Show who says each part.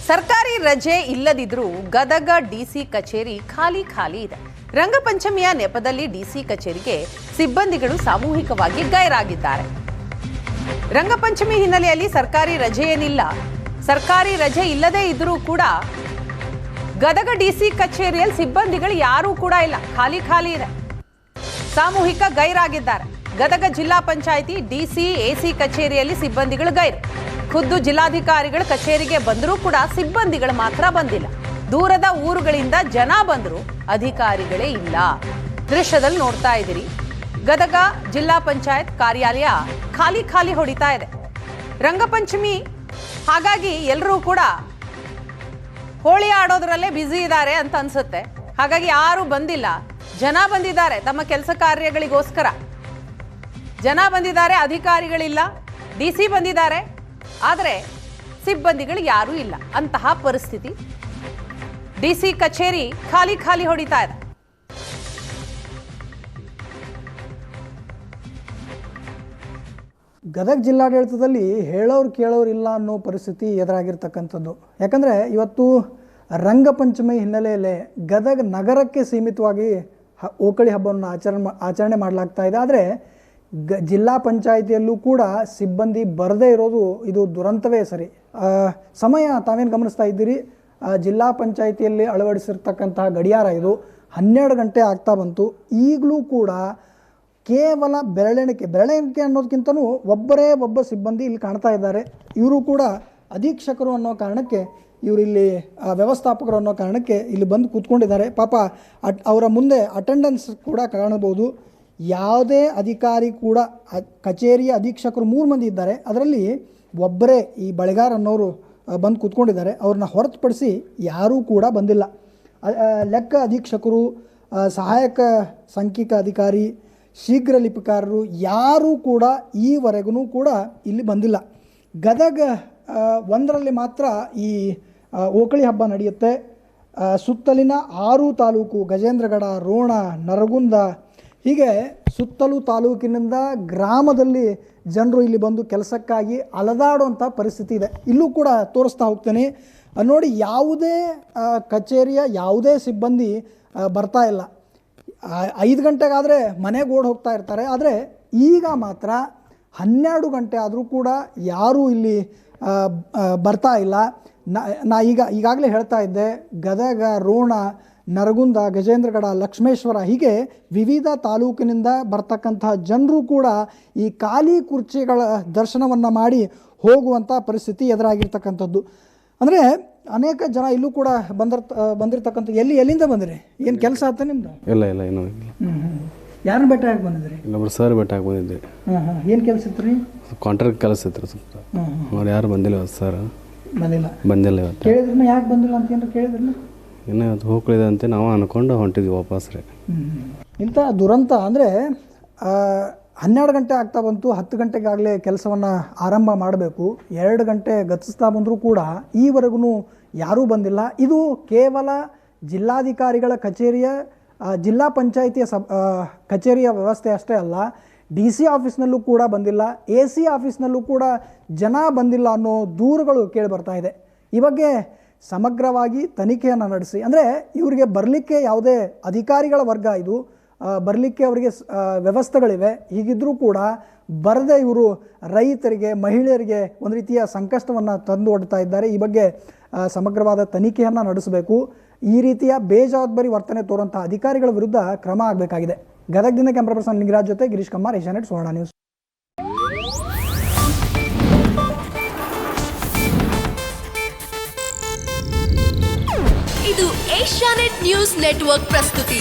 Speaker 1: ಸರ್ಕಾರಿ ರಜೆ ಇಲ್ಲದಿದ್ರೂ ಗದಗ ಡಿಸಿ ಕಚೇರಿ ಖಾಲಿ ಇದೆ. ರಂಗಪಂಚಮಿಯ ನೆಪದಲ್ಲಿ ಡಿಸಿ ಕಚೇರಿಗೆ ಸಿಬ್ಬಂದಿಗಳು ಸಾಮೂಹಿಕವಾಗಿ ಗೈರಾಗಿದ್ದಾರೆ. ರಂಗಪಂಚಮಿ ಹಿನ್ನೆಲೆಯಲ್ಲಿ ಸರ್ಕಾರಿ ರಜೆ ಏನಿಲ್ಲ. ಸರ್ಕಾರಿ ರಜೆ ಇಲ್ಲದೇ ಇದ್ರೂ ಕೂಡ ಗದಗ ಡಿಸಿ ಕಚೇರಿಯಲ್ಲಿ ಸಿಬ್ಬಂದಿಗಳು ಯಾರೂ ಕೂಡ ಇಲ್ಲ, ಖಾಲಿ ಇದೆ. ಸಾಮೂಹಿಕ ಗೈರಾಗಿದ್ದಾರೆ. ಗದಗ ಜಿಲ್ಲಾ ಪಂಚಾಯಿತಿ ಡಿಸಿ ಎಸಿ ಕಚೇರಿಯಲ್ಲಿ ಸಿಬ್ಬಂದಿಗಳು ಗೈರು. ಖುದ್ದು ಜಿಲ್ಲಾಧಿಕಾರಿಗಳು ಕಚೇರಿಗೆ ಬಂದರೂ ಕೂಡ ಸಿಬ್ಬಂದಿಗಳು ಮಾತ್ರ ಬಂದಿಲ್ಲ. ದೂರದ ಊರುಗಳಿಂದ ಜನ ಬಂದರೂ ಅಧಿಕಾರಿಗಳೇ ಇಲ್ಲ. ದೃಶ್ಯದಲ್ಲಿ ನೋಡ್ತಾ ಇದ್ದೀರಿ, ಗದಗ ಜಿಲ್ಲಾ ಪಂಚಾಯತ್ ಕಾರ್ಯಾಲಯ ಖಾಲಿ ಹೊಡಿತಾ ಇದೆ. ರಂಗಪಂಚಮಿ, ಹಾಗಾಗಿ ಎಲ್ಲರೂ ಕೂಡ ಹೋಳಿ ಆಡೋದ್ರಲ್ಲೇ ಬ್ಯುಸಿ ಇದ್ದಾರೆ ಅಂತ ಅನ್ಸುತ್ತೆ. ಹಾಗಾಗಿ ಯಾರು ಬಂದಿಲ್ಲ, ಜನ ಬಂದಿದ್ದಾರೆ ತಮ್ಮ ಕೆಲಸ ಕಾರ್ಯಗಳಿಗೋಸ್ಕರ. ಜನ ಬಂದಿದ್ದಾರೆ, ಅಧಿಕಾರಿಗಳಿಲ್ಲ. ಡಿಸಿ ಬಂದಿದ್ದಾರೆ, ಆದರೆ ಸಿಬ್ಬಂದಿಗಳು ಯಾರೂ ಇಲ್ಲ. ಅಂತಹ ಪರಿಸ್ಥಿತಿ. ಡಿಸಿ ಕಚೇರಿ ಖಾಲಿ ಹೊಡಿತಾ ಇದೆ.
Speaker 2: ಗದಗ ಜಿಲ್ಲಾಡಳಿತದಲ್ಲಿ ಹೇಳೋರು ಕೇಳೋರು ಇಲ್ಲ ಅನ್ನೋ ಪರಿಸ್ಥಿತಿ ಎದುರಾಗಿರ್ತಕ್ಕಂಥದ್ದು. ಯಾಕಂದರೆ ಇವತ್ತು ರಂಗಪಂಚಮಿ ಹಿನ್ನೆಲೆಯಲ್ಲಿ ಗದಗ ನಗರಕ್ಕೆ ಸೀಮಿತವಾಗಿ ಓಕಳಿ ಹಬ್ಬವನ್ನು ಆಚರಣೆ ಮಾಡಲಾಗ್ತಾ ಇದೆ. ಆದರೆ ಜಿಲ್ಲಾ ಪಂಚಾಯಿತಿಯಲ್ಲೂ ಕೂಡ ಸಿಬ್ಬಂದಿ ಬರದೇ ಇರೋದು ಇದು ದುರಂತವೇ ಸರಿ. ಸಮಯ ತಾವೇನು ಗಮನಿಸ್ತಾ ಇದ್ದೀರಿ, ಜಿಲ್ಲಾ ಪಂಚಾಯಿತಿಯಲ್ಲಿ ಅಳವಡಿಸಿರ್ತಕ್ಕಂತಹ ಗಡಿಯಾರ ಇದು 12 ಗಂಟೆ ಆಗ್ತಾ ಬಂತು. ಈಗಲೂ ಕೂಡ ಕೇವಲ ಬೆರಳೆಣಿಕೆ ಅನ್ನೋದಕ್ಕಿಂತಲೂ ಒಬ್ಬ ಸಿಬ್ಬಂದಿ ಇಲ್ಲಿ ಕಾಣ್ತಾ ಇದ್ದಾರೆ. ಇವರು ಕೂಡ ಅಧೀಕ್ಷಕರು ಅನ್ನೋ ಕಾರಣಕ್ಕೆ, ಇವರು ಇಲ್ಲಿ ವ್ಯವಸ್ಥಾಪಕರು ಅನ್ನೋ ಕಾರಣಕ್ಕೆ ಇಲ್ಲಿ ಬಂದು ಕೂತ್ಕೊಂಡಿದ್ದಾರೆ. ಪಾಪ ಅವರ ಮುಂದೆ ಅಟೆಂಡೆನ್ಸ್ ಕೂಡ ಕಾಣಬಹುದು. ಯಾವುದೇ ಅಧಿಕಾರಿ ಕೂಡ, ಕಚೇರಿಯ ಅಧೀಕ್ಷಕರು 3 ಮಂದಿ ಇದ್ದಾರೆ, ಅದರಲ್ಲಿ ಒಬ್ಬರೇ ಈ ಬಳೆಗಾರ್ ಅನ್ನೋರು ಬಂದು ಕೂತ್ಕೊಂಡಿದ್ದಾರೆ. ಅವ್ರನ್ನ ಹೊರತುಪಡಿಸಿ ಯಾರೂ ಕೂಡ ಬಂದಿಲ್ಲ. ಲೆಕ್ಕ ಅಧೀಕ್ಷಕರು, ಸಹಾಯಕ ಸಂಖ್ಯಿಕ ಅಧಿಕಾರಿ, ಶೀಘ್ರ ಲಿಪಿಕಾರರು ಯಾರೂ ಕೂಡ ಈವರೆಗೂ ಕೂಡ ಇಲ್ಲಿ ಬಂದಿಲ್ಲ. ಗದಗ ಒಂದರಲ್ಲಿ ಮಾತ್ರ ಈ ಓಕಳಿ ಹಬ್ಬ ನಡೆಯುತ್ತೆ. ಸುತ್ತಲಿನ 6 ತಾಲೂಕು, ಗಜೇಂದ್ರಗಡ, ರೋಣ, ನರಗುಂದ, ಹೀಗೆ ಸುತ್ತಲೂ ತಾಲೂಕಿನಿಂದ ಗ್ರಾಮದಲ್ಲಿ ಜನರು ಇಲ್ಲಿ ಬಂದು ಕೆಲಸಕ್ಕಾಗಿ ಅಲದಾಡುವಂಥ ಪರಿಸ್ಥಿತಿ ಇದೆ. ಇಲ್ಲೂ ಕೂಡ ತೋರಿಸ್ತಾ ಹೋಗ್ತೇನೆ ನೋಡಿ. ಯಾವುದೇ ಕಚೇರಿಯ ಯಾವುದೇ ಸಿಬ್ಬಂದಿ ಬರ್ತಾ ಇಲ್ಲ. 5 ಗಂಟೆಗಾದರೆ ಮನೆಗೆ ಓಡಿ ಹೋಗ್ತಾ ಇರ್ತಾರೆ. ಆದರೆ ಈಗ ಮಾತ್ರ 12 ಗಂಟೆ ಆದರೂ ಕೂಡ ಯಾರೂ ಇಲ್ಲಿ ಬರ್ತಾ ಇಲ್ಲ. ನಾ ಈಗಾಗಲೇ ಹೇಳ್ತಾ ಇದ್ದೆ, ಗದಗ, ರೋಣ, ನರಗುಂದ, ಗಜೇಂದ್ರಗಡ, ಲಕ್ಷ್ಮೇಶ್ವರ, ಹೀಗೆ ವಿವಿಧ ತಾಲೂಕಿನಿಂದ ಬರ್ತಕ್ಕಂತಹ ಜನರು ಕೂಡ ಈ ಖಾಲಿ ಕುರ್ಚಿಗಳ ದರ್ಶನವನ್ನು ಮಾಡಿ ಹೋಗುವಂಥ ಪರಿಸ್ಥಿತಿ ಎದುರಾಗಿರ್ತಕ್ಕಂಥದ್ದು. ಅಂದರೆ ಅನೇಕ ಜನ ಇಲ್ಲೂ ಕೂಡ ಬಂದಿರ್ತಕ್ಕಂಥ ಎಲ್ಲಿಂದ ಬಂದಿರಿ? ಏನು ಕೆಲಸ ಆತ ನಿಮ್ದು?
Speaker 3: ಇಲ್ಲ ಏನೂ ಇಲ್ಲ.
Speaker 2: ಯಾರನ್ನ ಭೇಟಿಯಾಗಿ ಬಂದಿದ್ರಿ?
Speaker 3: ಇಲ್ಲೊಬ್ರು ಸರ್ ಭೇಟಿಯಾಗಿ ಬಂದಿದ್ದೆ.
Speaker 2: ಏನು ಕೆಲಸ ಇತ್ತು ರೀ?
Speaker 3: ಕಾಂಟ್ರಾಕ್ಟ್ ಕೆಲಸ ಇತ್ತು ಸ್ವಲ್ಪ. ಅವ್ರು ಯಾರು ಬಂದಿಲ್ಲ ಸರ್. ಬಂದಿಲ್ಲ ಇವತ್ತು.
Speaker 2: ಕೇಳಿದ್ರನ್ನ ಯಾಕೆ ಬಂದಿಲ್ಲ ಅಂತ ಏನಾರು ಕೇಳಿದ್ರನ್ನ?
Speaker 3: ಇನ್ನೂ ಇವತ್ತು ಹೋಗ್ಲಿದೆ ಅಂತ ನಾವು ಅನ್ಕೊಂಡು ಹೊಂಟಿದ್ವಿ ವಾಪಸ್ ರೀ.
Speaker 2: ಇಂಥ ದುರಂತ ಅಂದರೆ 12 ಗಂಟೆ ಆಗ್ತಾ ಬಂತು, 10 ಗಂಟೆಗಾಗಲೇ ಕೆಲಸವನ್ನು ಆರಂಭ ಮಾಡಬೇಕು. 2 ಗಂಟೆ ಗತಿಸ್ತಾ ಬಂದರೂ ಕೂಡ ಈವರೆಗೂ ಯಾರೂ ಬಂದಿಲ್ಲ. ಇದು ಕೇವಲ ಜಿಲ್ಲಾಧಿಕಾರಿಗಳ ಕಚೇರಿಯ, ಜಿಲ್ಲಾ ಪಂಚಾಯಿತಿಯ ಕಚೇರಿಯ ವ್ಯವಸ್ಥೆ ಅಷ್ಟೇ ಅಲ್ಲ, DC ಆಫೀಸ್ನಲ್ಲೂ ಕೂಡ ಬಂದಿಲ್ಲ, AC ಆಫೀಸ್ನಲ್ಲೂ ಕೂಡ ಜನ ಬಂದಿಲ್ಲ ಅನ್ನೋ ದೂರುಗಳು ಕೇಳಿ ಬರ್ತಾ ಇದೆ. ಈ ಬಗ್ಗೆ ಸಮಗ್ರವಾಗಿ ತನಿಖೆಯನ್ನು ನಡೆಸಿ, ಅಂದರೆ ಇವರಿಗೆ ಬರಲಿಕ್ಕೆ ಯಾವುದೇ ಅಧಿಕಾರಿಗಳ ವರ್ಗ ಇದು, ಬರಲಿಕ್ಕೆ ಅವರಿಗೆ ವ್ಯವಸ್ಥೆಗಳಿವೆ. ಹೀಗಿದ್ದರೂ ಕೂಡ ಬರದೇ ಇವರು ರೈತರಿಗೆ, ಮಹಿಳೆಯರಿಗೆ ಒಂದು ರೀತಿಯ ಸಂಕಷ್ಟವನ್ನು ತಂದು ಒಡ್ತಾ ಇದ್ದಾರೆ. ಈ ಬಗ್ಗೆ ಸಮಗ್ರವಾದ ತನಿಖೆಯನ್ನು ನಡೆಸಬೇಕು. ಈ ರೀತಿಯ ಬೇಜವಾಬ್ದಾರಿ ವರ್ತನೆ ತೋರುವಂತಹ ಅಧಿಕಾರಿಗಳ ವಿರುದ್ಧ ಕ್ರಮ ಆಗಬೇಕಾಗಿದೆ. ಗದಗದಿಂದ ಕ್ಯಾಮ್ರಾ ಪರ್ಸನ್ ಲಿಂಗರಾಜ್ ಜೊತೆ ಗಿರೀಶ್ ಕಮ್ಮಾರ್, ಏಷ್ಯಾನೆಟ್ ಸುವರ್ಣ ನ್ಯೂಸ್.
Speaker 4: ಇದು ಏಷ್ಯಾನೆಟ್ ನ್ಯೂಸ್ ನೆಟ್ವರ್ಕ್ ಪ್ರಸ್ತುತಿ.